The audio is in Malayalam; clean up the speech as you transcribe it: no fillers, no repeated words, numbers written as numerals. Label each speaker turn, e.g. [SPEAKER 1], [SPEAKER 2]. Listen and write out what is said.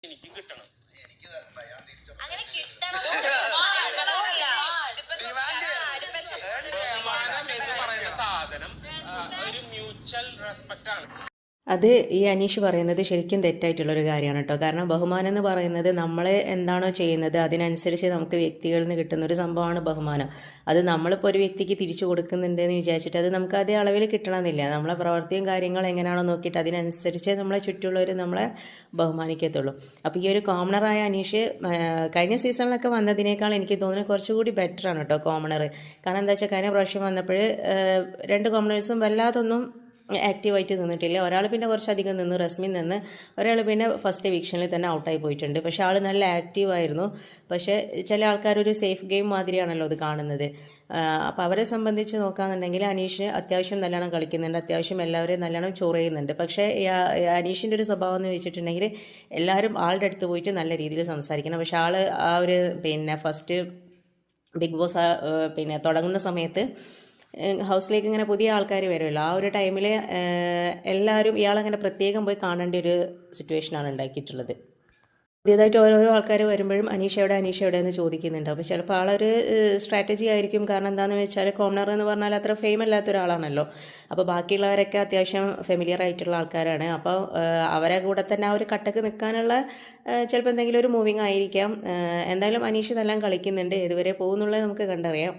[SPEAKER 1] എനിക്ക് കിട്ടണം.
[SPEAKER 2] അങ്ങനെ കിട്ടണം
[SPEAKER 1] ബഹുമാനം എന്ന് പറയുന്ന സാധനം ഒരു മ്യൂച്വൽ റെസ്പെക്റ്റ് ആണ്.
[SPEAKER 3] അത് ഈ അനീഷ് പറയുന്നത് ശരിക്കും തെറ്റായിട്ടുള്ളൊരു കാര്യമാണ് കേട്ടോ. കാരണം ബഹുമാനം എന്ന് പറയുന്നത് നമ്മൾ എന്താണോ ചെയ്യുന്നത് അതിനനുസരിച്ച് നമുക്ക് വ്യക്തികളിൽ നിന്ന് കിട്ടുന്ന ഒരു സംഭവമാണ് ബഹുമാനം. അത് നമ്മളിപ്പോൾ ഒരു വ്യക്തിക്ക് തിരിച്ചു കൊടുക്കുന്നുണ്ടെന്ന് വിചാരിച്ചിട്ട് അത് നമുക്ക് അതേ അളവിൽ കിട്ടണമെന്നില്ല. നമ്മളെ പ്രവൃത്തിയും കാര്യങ്ങളും എങ്ങനെയാണോ നോക്കിയിട്ട് അതിനനുസരിച്ച് നമ്മളെ ചുറ്റുള്ളവർ നമ്മളെ ബഹുമാനിക്കത്തുള്ളൂ. അപ്പോൾ ഈ ഒരു കോമണറായ അനീഷ് കഴിഞ്ഞ സീസണിലൊക്കെ വന്നതിനേക്കാൾ എനിക്ക് തോന്നുന്നത് കുറച്ചുകൂടി ബെറ്ററാണ് കേട്ടോ കോമണർ. കാരണം എന്താ വെച്ചാൽ കഴിഞ്ഞ പ്രാവശ്യം വന്നപ്പോൾ 2 കോമണേഴ്സും വല്ലാതൊന്നും ആക്റ്റീവായിട്ട് നിന്നിട്ടില്ല. ഒരാൾ പിന്നെ കുറച്ചധികം നിന്ന്, റസ്മിൻ നിന്ന്, ഒരാൾ പിന്നെ ഫസ്റ്റ് എവിക്ഷനിൽ തന്നെ ഔട്ടായി പോയിട്ടുണ്ട്. പക്ഷേ ആൾ നല്ല ആക്റ്റീവായിരുന്നു. പക്ഷേ ചില ആൾക്കാരൊരു സേഫ് ഗെയിം മാതിരിയാണല്ലോ അത് കാണുന്നത്. അപ്പോൾ അവരെ സംബന്ധിച്ച് നോക്കുകയാണെന്നുണ്ടെങ്കിൽ അനീഷ് അത്യാവശ്യം നല്ലോണം കളിക്കുന്നുണ്ട്, അത്യാവശ്യം എല്ലാവരെയും നല്ലോണം ചോറ് ചെയ്യുന്നുണ്ട്. പക്ഷേ അനീഷിൻ്റെ ഒരു സ്വഭാവം എന്ന് വെച്ചിട്ടുണ്ടെങ്കിൽ എല്ലാവരും ആളുടെ അടുത്ത് പോയിട്ട് നല്ല രീതിയിൽ സംസാരിക്കണം. പക്ഷേ ആൾ ആ ഒരു ഫസ്റ്റ് ബിഗ് ബോസ് തുടങ്ങുന്ന സമയത്ത് ഹൗസിലേക്ക് ഇങ്ങനെ പുതിയ ആൾക്കാർ വരുമല്ലോ, ആ ഒരു ടൈമിൽ എല്ലാവരും ഇയാളങ്ങനെ പ്രത്യേകം പോയി കാണേണ്ട ഒരു സിറ്റുവേഷനാണ് ഉണ്ടാക്കിയിട്ടുള്ളത്. പുതിയതായിട്ട് ഓരോരോ ആൾക്കാർ വരുമ്പോഴും അനീഷ എവിടെ എന്ന് ചോദിക്കുന്നുണ്ട്. അപ്പോൾ ചിലപ്പോൾ ആളൊരു സ്ട്രാറ്റജി ആയിരിക്കും. കാരണം എന്താണെന്ന് വെച്ചാൽ കോമണർ എന്ന് പറഞ്ഞാൽ അത്ര ഫെയിം അല്ലാത്ത ഒരാളാണല്ലോ. അപ്പോൾ ബാക്കിയുള്ളവരൊക്കെ അത്യാവശ്യം ഫെമിലിയർ ആയിട്ടുള്ള ആൾക്കാരാണ്. അപ്പോൾ അവരെ കൂടെ തന്നെ ആ ഒരു കട്ടക്ക് നിൽക്കാനുള്ള ചിലപ്പോൾ എന്തെങ്കിലും ഒരു മൂവിങ് ആയിരിക്കാം. എന്തായാലും അനീഷ് എല്ലാം കളിക്കുന്നുണ്ട്. ഏതുവരെ പോകുന്നുള്ളത് നമുക്ക് കണ്ടറിയാം.